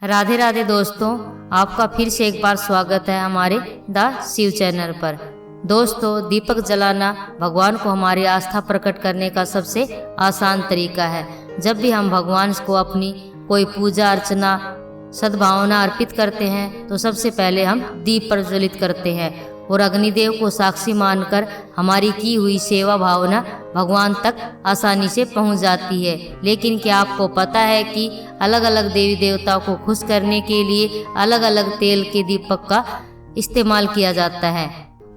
राधे राधे दोस्तों, आपका फिर से एक बार स्वागत है हमारे द शिव चैनल पर। दोस्तों, दीपक जलाना भगवान को हमारी आस्था प्रकट करने का सबसे आसान तरीका है। जब भी हम भगवान को अपनी कोई पूजा अर्चना सद्भावना अर्पित करते हैं तो सबसे पहले हम दीप प्रज्वलित करते हैं और अग्निदेव को साक्षी मानकर हमारी की हुई सेवा भावना भगवान तक आसानी से पहुंच जाती है। लेकिन क्या आपको पता है कि अलग अलग देवी देवताओं को खुश करने के लिए अलग अलग तेल के दीपक का इस्तेमाल किया जाता है,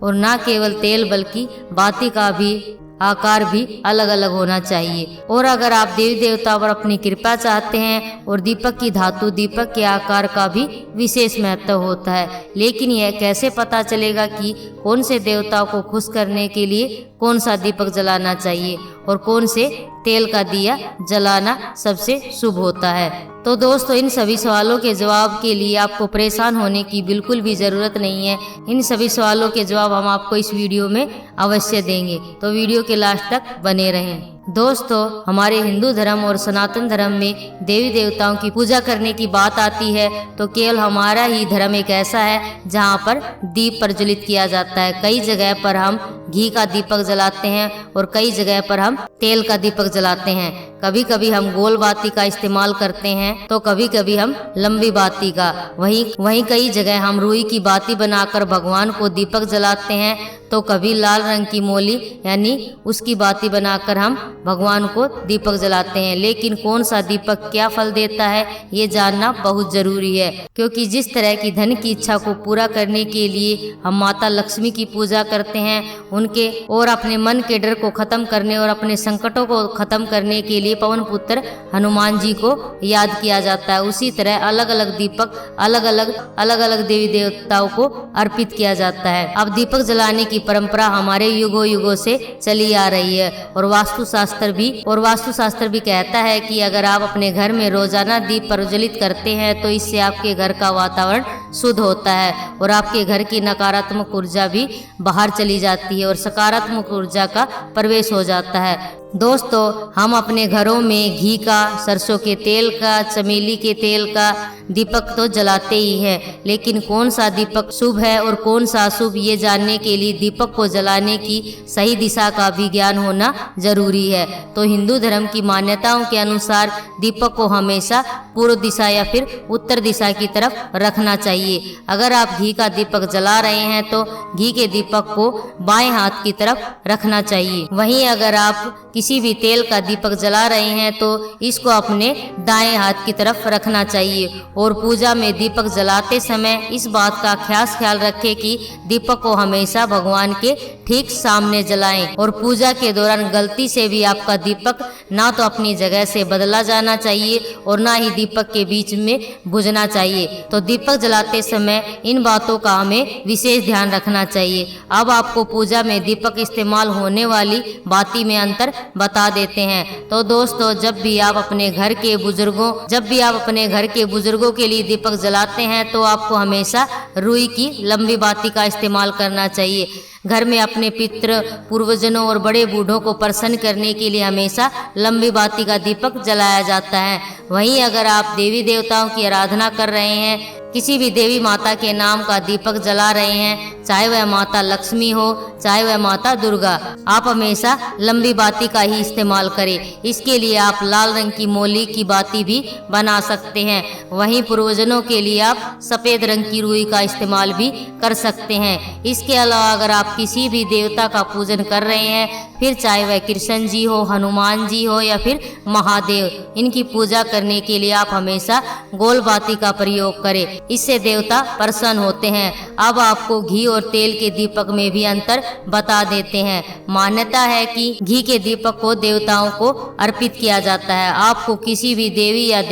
और न केवल तेल बल्कि बाती का भी आकार भी अलग अलग होना चाहिए। और अगर आप देवी देवता पर अपनी कृपा चाहते हैं और दीपक की धातु दीपक के आकार का भी विशेष महत्व होता है। लेकिन यह कैसे पता चलेगा कि कौन से देवताओं को खुश करने के लिए कौन सा दीपक जलाना चाहिए और कौन से तेल का दिया जलाना सबसे शुभ होता है? तो दोस्तों, इन सभी सवालों के जवाब के लिए आपको परेशान होने की बिल्कुल भी ज़रूरत नहीं है। इन सभी सवालों के जवाब हम आपको इस वीडियो में अवश्य देंगे, तो वीडियो के लास्ट तक बने रहें। दोस्तों, हमारे हिंदू धर्म और सनातन धर्म में देवी देवताओं की पूजा करने की बात आती है तो केवल हमारा ही धर्म एक ऐसा है जहाँ पर दीप प्रज्वलित किया जाता है। कई जगह पर हम घी का दीपक जलाते हैं और कई जगह पर हम तेल का दीपक जलाते हैं। कभी कभी हम गोल बाती का इस्तेमाल करते हैं तो कभी कभी हम लंबी बाती का। वहीं कई जगह हम रुई की बाती बनाकर भगवान को दीपक जलाते हैं, तो कभी लाल रंग की मोली यानी उसकी बाती बनाकर हम भगवान को दीपक जलाते हैं। लेकिन कौन सा दीपक क्या फल देता है ये जानना बहुत जरूरी है, क्योंकि जिस तरह की धन की इच्छा को पूरा करने के लिए हम माता लक्ष्मी की पूजा करते हैं, उनके और अपने मन के डर को खत्म करने और अपने संकटों को खत्म करने के लिए पवन पुत्र हनुमान जी को याद किया जाता है, उसी तरह अलग अलग दीपक अलग अलग देवी देवताओं को अर्पित किया जाता है। अब दीपक जलाने की परंपरा हमारे युगों युगों से चली आ रही है और वास्तुशास्त्र भी कहता है कि अगर आप अपने घर में रोजाना दीप प्रज्वलित करते हैं तो इससे आपके घर का वातावरण शुद्ध होता है और आपके घर की नकारात्मक ऊर्जा भी बाहर चली जाती है और सकारात्मक ऊर्जा का प्रवेश हो जाता है। दोस्तों, हम अपने घरों में घी का, सरसों के तेल का, चमेली के तेल का दीपक तो जलाते ही हैं, लेकिन कौन सा दीपक शुभ है और कौन सा अशुभ ये जानने के लिए दीपक को जलाने की सही दिशा का भी ज्ञान होना जरूरी है। तो हिंदू धर्म की मान्यताओं के अनुसार दीपक को हमेशा पूर्व दिशा या फिर उत्तर दिशा की तरफ रखना चाहिए। अगर आप घी का दीपक जला रहे हैं तो घी के दीपक को बाएं हाथ की तरफ रखना चाहिए। वहीं अगर आप किसी भी तेल का दीपक जला रहे हैं तो इसको अपने दाएं हाथ की तरफ रखना चाहिए। और पूजा में दीपक जलाते समय इस बात का खास ख्याल रखें कि दीपक को हमेशा भगवान के ठीक सामने जलाएं और पूजा के दौरान गलती से भी आपका दीपक ना तो अपनी जगह से बदला जाना चाहिए और ना ही दीपक के बीच में बुझना चाहिए। तो दीपक जलाते समय इन बातों का हमें विशेष ध्यान रखना चाहिए। अब आपको पूजा में दीपक इस्तेमाल होने वाली बाती में अंतर बता देते हैं। तो दोस्तों, जब भी आप अपने घर के बुजुर्गों के लिए दीपक जलाते हैं तो आपको हमेशा रुई की लंबी बाती का इस्तेमाल करना चाहिए। घर में अपने पितृ पूर्वजनों और बड़े बूढ़ों को प्रसन्न करने के लिए हमेशा लंबी बाती का दीपक जलाया जाता है। वहीं अगर आप देवी देवताओं की आराधना कर रहे हैं, किसी भी देवी माता के नाम का दीपक जला रहे हैं, चाहे वह माता लक्ष्मी हो चाहे वह माता दुर्गा, आप हमेशा लंबी बाती का ही इस्तेमाल करें। इसके लिए आप लाल रंग की मोली की बाती भी बना सकते हैं। वहीं पूर्वजनों के लिए आप सफेद रंग की रुई का इस्तेमाल भी कर सकते हैं। इसके अलावा अगर आप किसी भी देवता का पूजन कर रहे हैं, फिर चाहे वह कृष्ण जी हो, हनुमान जी हो या फिर महादेव, इनकी पूजा करने के लिए आप हमेशा गोल बाती का प्रयोग करें, इससे देवता प्रसन्न होते हैं। अब आपको घी और तेल के दीपक में भी अंतर बता देते हैं। मान्यता है कि घी के दीपक को देवताओं को अर्पित किया जाता है। आपको किसी भी देवी या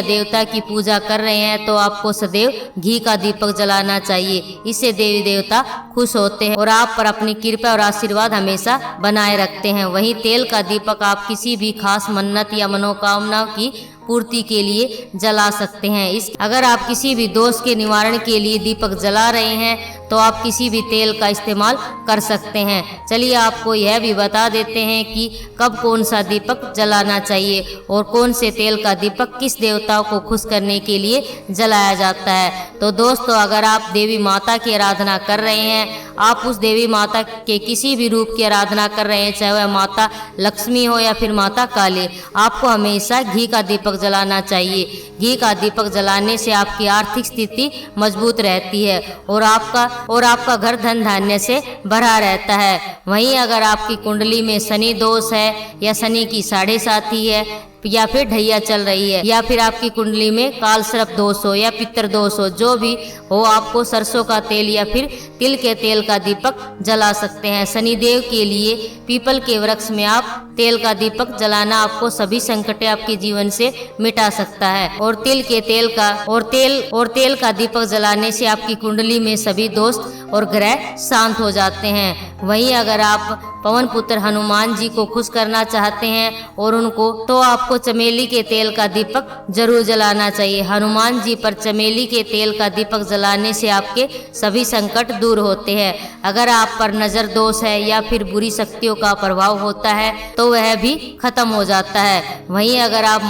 देवता की पूजा कर रहे हैं तो आपको सदैव घी का दीपक जलाना चाहिए। इससे देवी देवता खुश होते हैं और आप पर अपनी कृपा और आशीर्वाद हमेशा बनाए रखते हैं। वहीं तेल का दीपक आप किसी भी खास मन्नत या मनोकामना की पूर्ति के लिए जला सकते हैं। अगर आप किसी भी दोष के निवारण के लिए दीपक जला रहे हैं तो तो आप किसी भी तेल का इस्तेमाल कर सकते हैं। चलिए आपको यह भी बता देते हैं कि कब कौन सा दीपक जलाना चाहिए और कौन से तेल का दीपक किस देवता को खुश करने के लिए जलाया जाता है। तो दोस्तों, अगर आप देवी माता की आराधना कर रहे हैं, आप उस देवी माता के किसी भी रूप की आराधना कर रहे हैं, चाहे वह माता लक्ष्मी हो या फिर माता काली, आपको हमेशा घी का दीपक जलाना चाहिए। घी का दीपक जलाने से आपकी आर्थिक स्थिति मजबूत रहती है और आपका घर धन धान्य से भरा रहता है। वहीं अगर आपकी कुंडली में शनि दोष है या शनि की 7.5 है या फिर ढैया चल रही है या फिर आपकी कुंडली में काल सर्प दोष हो या पितर दोष हो, जो भी हो, आपको सरसों का तेल या फिर तिल के तेल का दीपक जला सकते हैं। शनिदेव के लिए पीपल के वृक्ष में आप तेल का दीपक जलाना आपको सभी संकटें आपके जीवन से मिटा सकता है। और तिल के तेल का दीपक जलाने से आपकी कुंडली में सभी दोष और ग्रह शांत हो जाते हैं। वहीं अगर आप पवन पुत्र हनुमान जी को खुश करना चाहते हैं और उनको, तो आपको चमेली के तेल का दीपक जरूर जलाना चाहिए। हनुमान जी पर चमेली के तेल का दीपक जलाने से आपके सभी संकट दूर होते हैं। अगर आप पर नजर दोष है या फिर बुरी शक्तियों का प्रभाव होता है तो वह भी खत्म हो जाता है। वहीं अगर आप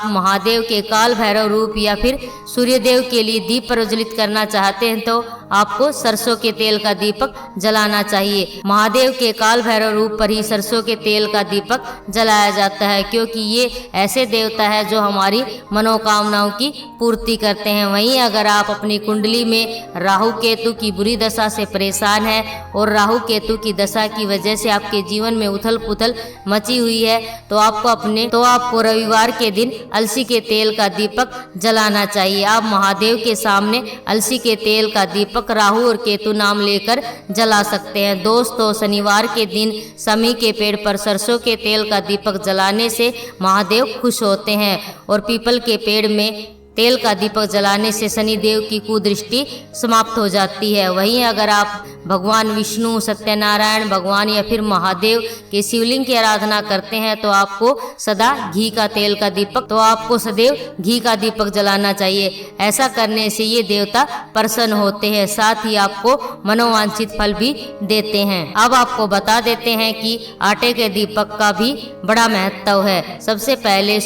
महादेव के काल भैरव रूप या फिर सूर्यदेव के लिए दीप प्रज्वलित करना चाहते हैं तो आपको सरसों के तेल का दीपक जलाना चाहिए। महादेव के काल भैरव रूप पर ही सरसों के तेल का दीपक जलाया जाता है, क्योंकि ये ऐसे देवता है जो हमारी मनोकामनाओं की पूर्ति करते हैं। वहीं अगर आप अपनी कुंडली में राहु केतु की बुरी दशा से परेशान हैं और राहु केतु की दशा की वजह से आपके जीवन में उथल पुथल मची हुई है तो आपको रविवार के दिन अलसी के तेल का दीपक जलाना चाहिए। आप महादेव के सामने अलसी के तेल का दीपक राहु और केतु नाम लेकर जला सकते हैं। दोस्तों, शनिवार के दिन समी के पेड़ पर सरसों के तेल का दीपक जलाने से महादेव खुश होते हैं और पीपल के पेड़ में तेल का दीपक जलाने से शनिदेव की कुदृष्टि समाप्त हो जाती है। वहीं अगर आप भगवान विष्णु, सत्यनारायण भगवान या फिर महादेव के शिवलिंग की आराधना करते हैं तो आपको सदैव घी का दीपक जलाना चाहिए। ऐसा करने से ये देवता प्रसन्न होते हैं, साथ ही आपको मनोवांछित फल भी देते हैं। अब आपको बता देते हैं कि आटे के दीपक का भी बड़ा महत्व है। सबसे पहले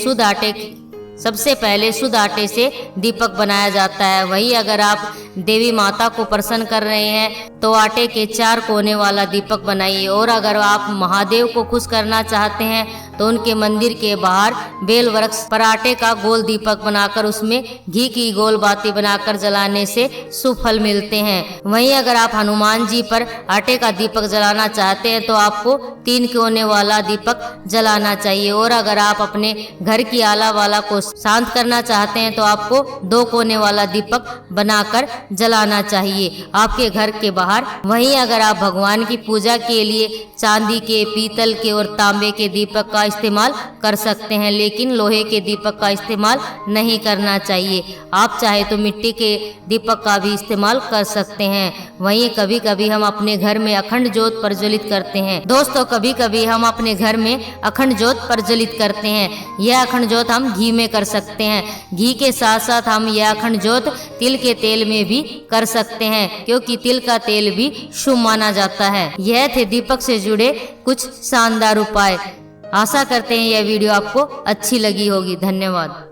शुद्ध आटे से दीपक बनाया जाता है। वहीं अगर आप देवी माता को प्रसन्न कर रहे हैं तो आटे के 4 कोने वाला दीपक बनाइए। और अगर आप महादेव को खुश करना चाहते हैं तो उनके मंदिर के बाहर बेल वृक्ष पर आटे का गोल दीपक बनाकर उसमें घी की गोल बाती बनाकर जलाने से शुभ फल मिलते हैं। वहीं अगर आप हनुमान जी पर आटे का दीपक जलाना चाहते हैं तो आपको 3 कोने वाला दीपक जलाना चाहिए। और अगर आप अपने घर की आला वाला को शांत करना चाहते हैं तो आपको 2 कोने वाला दीपक बनाकर जलाना चाहिए आपके घर के बाहर। वहीं अगर आप भगवान की पूजा के लिए चांदी के, पीतल के और तांबे के दीपक का इस्तेमाल कर सकते हैं, लेकिन लोहे के दीपक का इस्तेमाल नहीं करना चाहिए। आप चाहे तो मिट्टी के दीपक का भी इस्तेमाल कर सकते हैं। वहीं कभी कभी हम अपने घर में अखंड ज्योत प्रज्वलित करते हैं। दोस्तों, कभी कभी हम अपने घर में अखंड ज्योत प्रज्वलित करते हैं। यह अखंड ज्योत हम घी में कर सकते हैं। घी के साथ साथ हम यह अखंड ज्योत तिल के तेल में भी कर सकते हैं, क्योंकि तिल का तेल भी शुभ माना जाता है। यह थे दीपक से जुड़े कुछ शानदार उपाय। आशा करते हैं यह वीडियो आपको अच्छी लगी होगी। धन्यवाद।